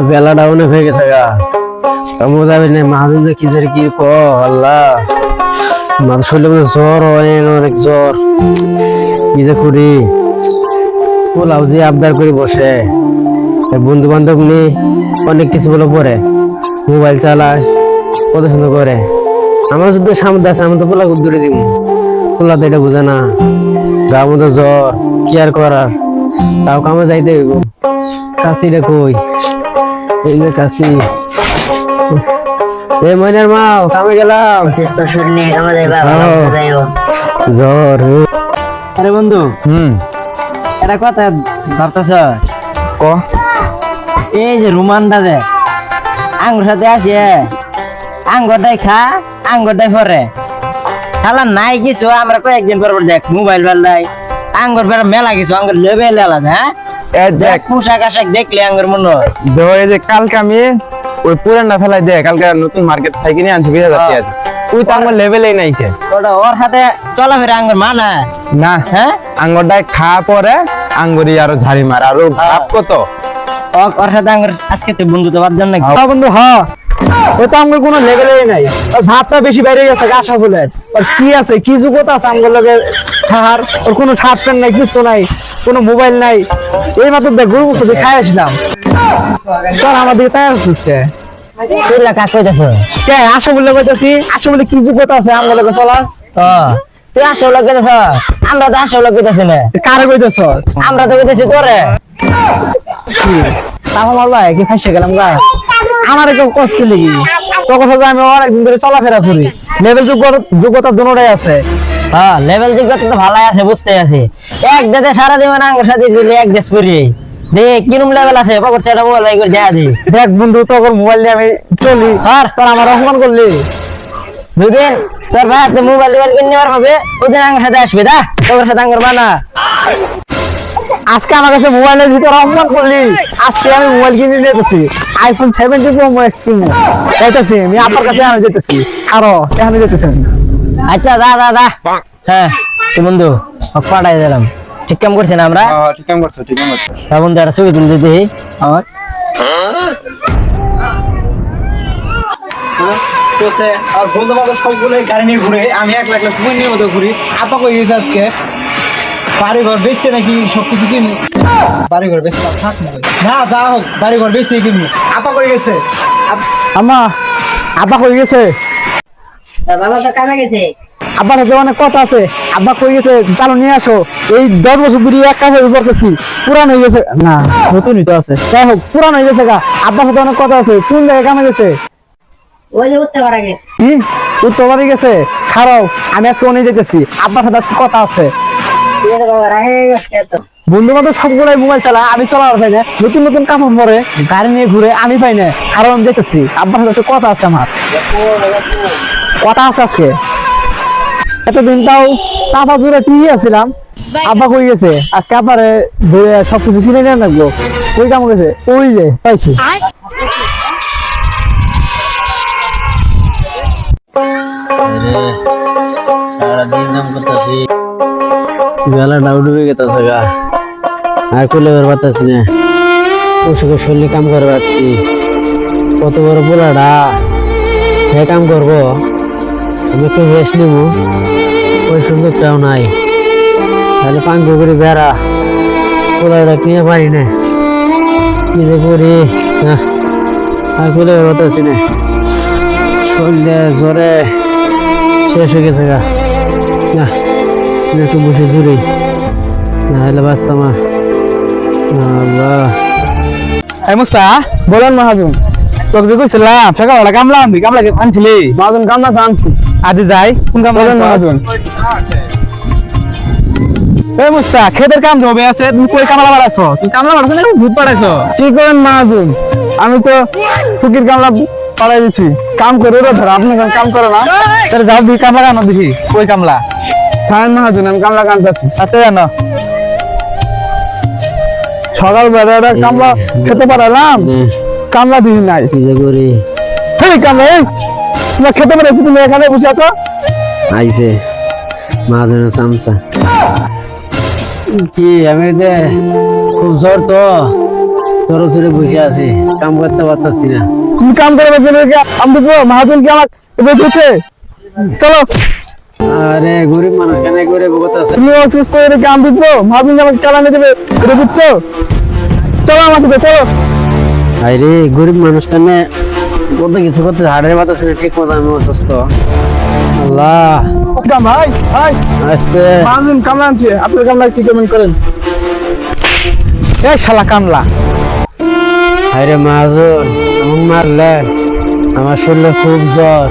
বেলাটা অনেক হয়ে গেছে গা যাবে না মাহাজন কি যে কি আল্লাহ আমার শরীরে জ্বর হয় অনেক জ্বর কি যে করি পোলাও যে আবদার করে বসে বন্ধু বান্ধব নিয়ে অনেক কিছু বলে পরে মোবাইল চালায় কত সুন্দর করে আমার যদি সামনে আছে আমি তো পোলা দূরে দিব পোলা তো এটা বুঝে না যার মধ্যে জ্বর কি আর করার তাও কামে যাইতে হইব কাশিটা কই এই যে কাশি এ মইনার মাও কামে গেলাম সুস্থ শরীর নিয়ে কামে যাইবা ভালো যাইও জ্বর আরে বন্ধু এটা কথা ভাবতেছ ক এই যে রুমানটা দে আঙ্গুর সাথে আসে আঙ্গুরটাই খা আঙ্গুরটাই পরে খালা নাই কিছু আমরা কয়েকদিন পর দেখ মোবাইল বেলায় আঙ্গুর বেলা মেলা কিছু আঙ্গুর লেবে লেলা হ্যাঁ দেখ পোশাক আশাক দেখলে আঙ্গুর মনে হয় এই যে কালকে আমি ওই পুরানটা ফেলাই দে কালকে নতুন মার্কেট থেকে কিনে আনছি 20,000 টাকা ওই তো আঙ্গুর লেভেলেই নাই কে ওটা ওর হাতে চলাফেরা আঙ্গুর মানা না হ্যাঁ আঙ্গুরটাই খা পরে আঙ্গুরি আরো ঝাড়ি মার আরো ভাব কত ওর সাথে আঙ্গুর আজকে তুই বন্ধু তো বাদ নাকি বন্ধু হ্যাঁ ওই তো আঙ্গুর কোনো লেভেলেই নাই ওর ভাবটা বেশি বাইরে গেছে আশা বলে ওর কি আছে কি যোগ্যতা আছে আঙ্গুর লগে খাহার ওর কোনো শার্ট প্যান্ট নাই কিছু নাই কোনো মোবাইল নাই এই মাত্র দেখ গরু বসে খাই আসলাম তোর আমার দিকে তাই আসছে তুই কাক কইতাছ কে আসো বলে কইতাছি আসো বলে কি যোগ্যতা আছে আঙ্গুর লগে চলার তুই আসো লোক কইতাছ আমরা তো আসো লোক কইতাছি না কারে কইতাছ আমরা তো কইতাছি তোরে তাহলে মারবা কি ফাইসে গেলাম গা আমার একটু কষ্ট লাগি তখন হবে আমি অনেকদিন ধরে চলাফেরা করি লেভেল যোগ্যতা দুটোটাই আছে হ্যাঁ লেভেল যোগ্যতা তো ভালোই আছে বুঝতে আছি এক দেশে সারা জীবন আঙ্গুর সাথে দিলে এক দেশ পরি দেখ কিরম লেভেল আছে পকেট সেটা মোবাইল বাই করে দেয়া দি দেখ বন্ধু তোর মোবাইল নিয়ে আমি চলি আর তোর আমার অপমান করলি বুঝলেন তোর ভাই হাতে মোবাইল কিনে নেওয়ার হবে ওদের আঙ্গুর সাথে আসবে দা তোর সাথে আঙ্গুর বানা আজকে আমার কাছে মোবাইলের ভিতরে অপমান করলি আজকে আমি মোবাইল কিনে নিতেছি আইফোন 17 প্রো ম্যাক্স কিনে যাইতেছি আমি আপনার কাছে আমি যেতেছি আরো এখানে যেতেছি আচ্ছা দা দা দা হ্যাঁ তো বন্ধু পাঠাই দিলাম ঠিক কাম করছি না আমরা ঠিক কাম করছো বন্ধু একটা ছবি তুলতে দিই আমার আর বন্ধু বান্ধব সবগুলো গাড়ি নিয়ে ঘুরে আমি একলা একলা সময় নিয়ে মতো ঘুরি আপা কই গেছে আজকে বাড়ি ঘর বেচছে নাকি সবকিছু কিনবো বাড়ি ঘর বেচছে থাক না যা হোক বাড়ি ঘর বেচছে কিনবো আপা কই গেছে আমা আপা কই গেছে বাবা তো কামে গেছে আব্বার সাথে অনেক কথা আছে আব্বা কই গেছে চালু নিয়ে আসো এই 10 বছর ধরে এক কাজ করতেছি পুরান হয়ে গেছে না নতুনই তো আছে যাই হোক পুরান হয়ে গেছে গা আব্বার সাথে অনেক কথা আছে কোন জায়গায় কামে গেছে ওই যে উঠতে পারা গেছে কি উত্তর বাড়ি গেছে খারাপ আমি আজকে অনেক যেতেছি আব্বার সাথে আজকে কথা আছে ঠিক আছে বাবা রাখে গেছে তো বন্ধু বান্ধব সবগুলাই মোবাইল চালা আমি চালাতে পাই না নতুন নতুন কাপড় পরে গাড়ি নিয়ে ঘুরে আমি পাই না কারণ আমি যেতেছি আব্বার সাথে কথা আছে আমার কথা আছে আজকে এতদিন তাও চাপা জুড়ে টিভি আসছিলাম আব্বা কই গেছে আজকে আব্বারে ধরে সবকিছু কিনে নিয়ে লাগলো ওই কাম গেছে ওই যে পাইছি সারাদিন নাম করতেছি বেলাটা উঠবে গেছে গা আর কোলে বের পাচ্ছি না ওষুধ শরীরে কাম করে পাচ্ছি কত বড় পোলাটা সে কাম করবো আমি একটু রেস্ট নিব ওই সুযোগটাও নাই তাহলে পাঙ্ক করে বেড়া পোলাটা কিনে পারি না কি যে করি না আর কোলে বের পাচ্ছি না শরীরে জ্বরে শেষ হয়ে গেছে গা না একটু বসে জুড়ি না হলে বাঁচতাম মুস্তা বলেন মহাজন তোকে যে কইছিলাম সকালবেলা কামলা আনবি কামলা আনছিলি মহাজন কামলা তো আনছি আদি যাই কোন কামলা মহাজন এই মুস্তা খেতের কাম জমে আছে তুমি কই কামলা বাড়াইছো তুমি কামলা বাড়াইছো না ভূত বাড়াইছো কি করেন মহাজন আমি তো ফুকির কামলা পাড়াই দিচ্ছি কাম করে ধর আপনি কাম করে না তাহলে যাও দুই কামলা কানো দেখি কই কামলা হ্যাঁ মহাজন আমি কামলা কানতেছি তাতে জানো সকাল বেলা কামলা খেতে পারলাম কামলা দিন নাই কামলা তোমার খেতে পারছি তুমি এখানে বসে আছো আইছে মহাজনের চামচা কি আমি যে খুব জ্বর তো জ্বর চড়ে বসে আছি, কাম করতে পারতাছি না। তুমি কাম করে আমি দেবো মহাজন কি আমার বেঁচেছে? চলো আরে গরিব মানুষ কেন করে বকতাছে? তুমি অসুস্থ করে রেখে আমি দেবো মহাজন আমাকে চালানে দেবে, এটা বুঝছো? চলো আমার সাথে চলো। আরে গরিব মানুষ কেন কত কিছু করতে হাড়ের বাতাসে ঠিক মতো, আমি অসুস্থ। আল্লাহ ভাই ভাই আস্তে। মহাজন কামলা আনছে, আপনার কামলা কি কেমন করেন? এই শালা কামলা, আরে মাজন এমন মারলেন, আমার শরীরে খুব জ্বর,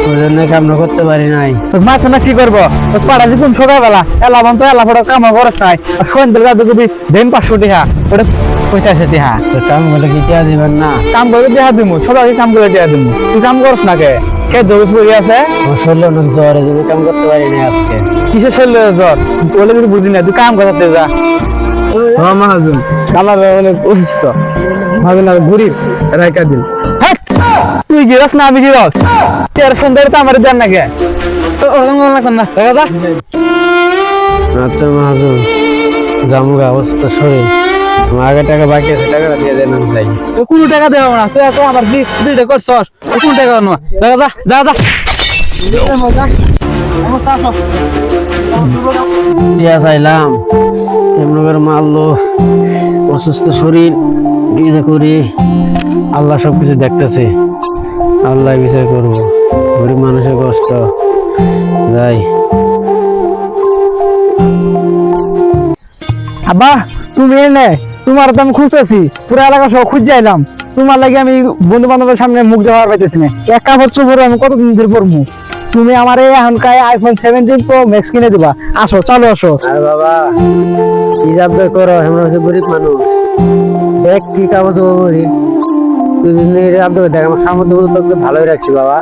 ওই জন্য কাম করতে পারি নাই। তোর মাথা না কি করবো? তোর পাড়া যে কোন ছোটবেলা এলাম তো এলা ফটো কামা খরচ নাই, আর সন্ধ্যের রাতে যদি দেন 500 টাকা ওটা পয়সা টিহা তো কাম করলে কি টিয়া দিবেন না? কাম করে দেহা দিমু, সবাইকে কাম করে দেহা দিমু। তুই কাম করস না কে? কে দৌড় পড়ে আছে? আমার শরীরে অনেক জ্বর, এই জন্য কাম করতে পারি নাই আজকে। কিসের শরীরে জ্বর? বলে কিছু বুঝি না, তুই কাম করতে যা। হ্যাঁ মহাজন কালার অনেক অসুস্থ, মহাজন আর গরিব রাইকা দিল। তুই গিরস না আমি গিরস? তের সুন্দর তো আমার দেন না কে? ওরকম লাগতাম না দাদা। আচ্ছা মহাজন জামুগা অবস্থা শরীর, আমার আগে টাকা বাকি আছে, টাকাটা দিয়ে দেন আমি চাই। কোনো টাকা দেবো না, তুই এত আবার দুইটা করছস, কোনো টাকা নেওয়া দাদা দাদা। টিয়া চাইলাম, এমন করে মারলো, অসুস্থ শরীর, কি যে করি? আল্লাহ সবকিছু দেখতেছে, আল্লাহ বিচার করবো। গরিব মানুষের কষ্ট, যাই। আব্বা তুমি এনে, তোমার তো আমি খুঁজতেছি, পুরো এলাকা সব খুঁজ যাইলাম, তোমার লাগে আমি বন্ধু বান্ধবের সামনে মুখ দেওয়ার পাইতেছি না। এক কাপড় চোপড় আমি কতদিন ধরে পরমু? তুমি আমার এই এখনকার আইফোন 17 প্রো ম্যাক্স কিনে দিবা। আসো চলো আসো। আর বাবা কি যাবে করো, আমরা হচ্ছে গরিব মানুষ, দেখ কি কাগজ করি, তুই যদি আবদার দেখ, আমার সামর্থ্য তোকে ভালোই রাখছি বাবা,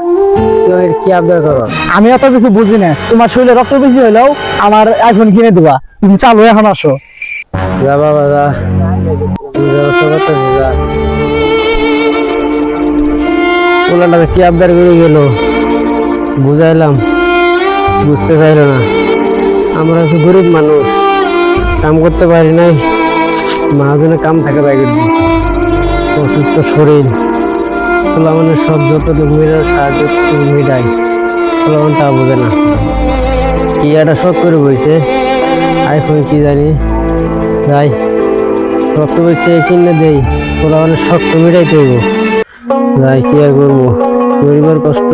তুই কি আবদার করো? আমি অত কিছু বুঝি না, তোমার শরীরে রক্ত বেশি হলেও আমার আইফোন কিনে দিবা। তুমি চালো এখন আসো। যা বাবা যা, তুই ব্যবস্থা করতেছিস যা। ওলাটাকে কি আবদার করে গেল, বুঝাইলাম, বুঝতে চাইলো না। আমরা হচ্ছে গরিব মানুষ, কাম করতে পারি নাই, মহাজনে কাম থাকে বাইরে দিয়েছে, অসুস্থ শরীর, ওলা মানে সব যতটুকু মেয়েরা সাহায্য মেয়েটাই, ওলা মানে তা বোঝে না। কি একটা শখ করে বইছে, আইফোন কি জানি, যাই রক্ত বেচে কিনে দেই, ওরা মানে শখ তো মেটাইতে হইব। যাই কি আর করবো, গরিবের কষ্ট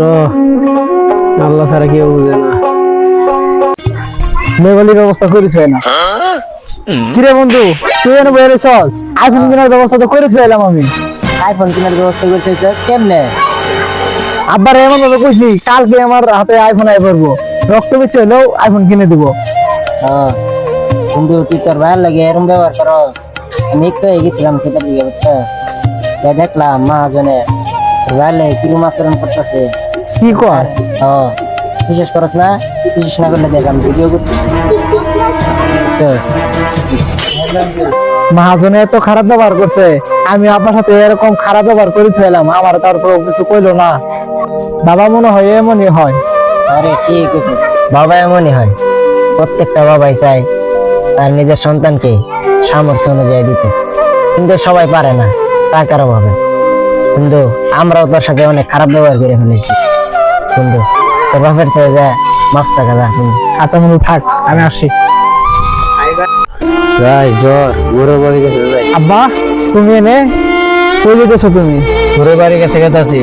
আল্লাহ ছাড়া কেউ বুঝে না। মেঘালির ব্যবস্থা করেছে না? কিরে বন্ধু তুই এনে বলে চল, আইফোন কেনার ব্যবস্থা তো করেছে এলাম আমি। আইফোন কেনার ব্যবস্থা করতেছে কেমনে? আব্বার এমন ভাবে কইছি কালকে আমার হাতে আইফোন আই পড়বো, রক্ত বেচে হলেও আইফোন কিনে দিব। হ্যাঁ বন্ধু তুই তোর ভাইয়ের লাগে এরকম ব্যবহার করস? আমি একটু গেছিলাম খেতে দিকে, বুঝছো? দেখলাম মহাজনে তোর ভাইয়ের লাগে কিরম আচরণ করতেছে। কি কর? হ্যাঁ বিশেষ করস না, বিশেষ না করলে দেখলাম ভিডিও করছি, বুঝছো? মহাজনে এত খারাপ ব্যবহার করছে, আমি আপনার সাথে এরকম খারাপ ব্যবহার করে ফেলাম, আমার তারপর কিছু কইলো না। বাবা মনে হয় এমনই হয়। আরে ঠিক আছে, বাবা এমনই হয়, প্রত্যেকটা বাবাই চায় তার নিজের সন্তানকে সামর্থ্য অনুযায়ী দিতে, কিন্তু সবাই পারে না টাকার অভাবে। কিন্তু আমরাও তোর সাথে অনেক খারাপ ব্যবহার করে ফেলেছি, কিন্তু তোর বাপের থেকে যা মাপ চাকা যা। আচ্ছা বন্ধু থাক, আমি আসি। যাই জ্বর, ঘুরে বাড়ি গেছে, যাই। আব্বা তুমি এনে কই যেতেছো? তুমি ঘুরে বাড়ি গেছে গেতাছি,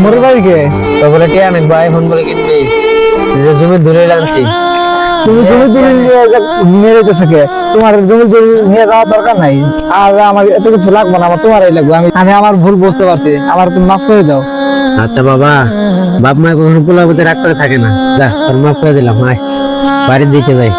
মোর বাড়িকে? তো বলে টিয়া আমি আইফোন বলে কিনবি, যে জমি ধরে আনছি। তুমি জমি দূরে নিয়ে যেতেছো কে? তোমার জমি দূরে নিয়ে যাওয়ার দরকার নাই, আর আমার এত কিছু লাগবে না, আমার তোমারই লাগবে। আমি আমার ভুল বুঝতে পারছি, আমার তুমি মাফ করে দাও। আচ্ছা বাবা, বাপ মা কখনো পোলা প্রতি রাগ করে থাকে না, যা তোর মাফ করে দিলাম, আয় বাড়ির দিকে যাই।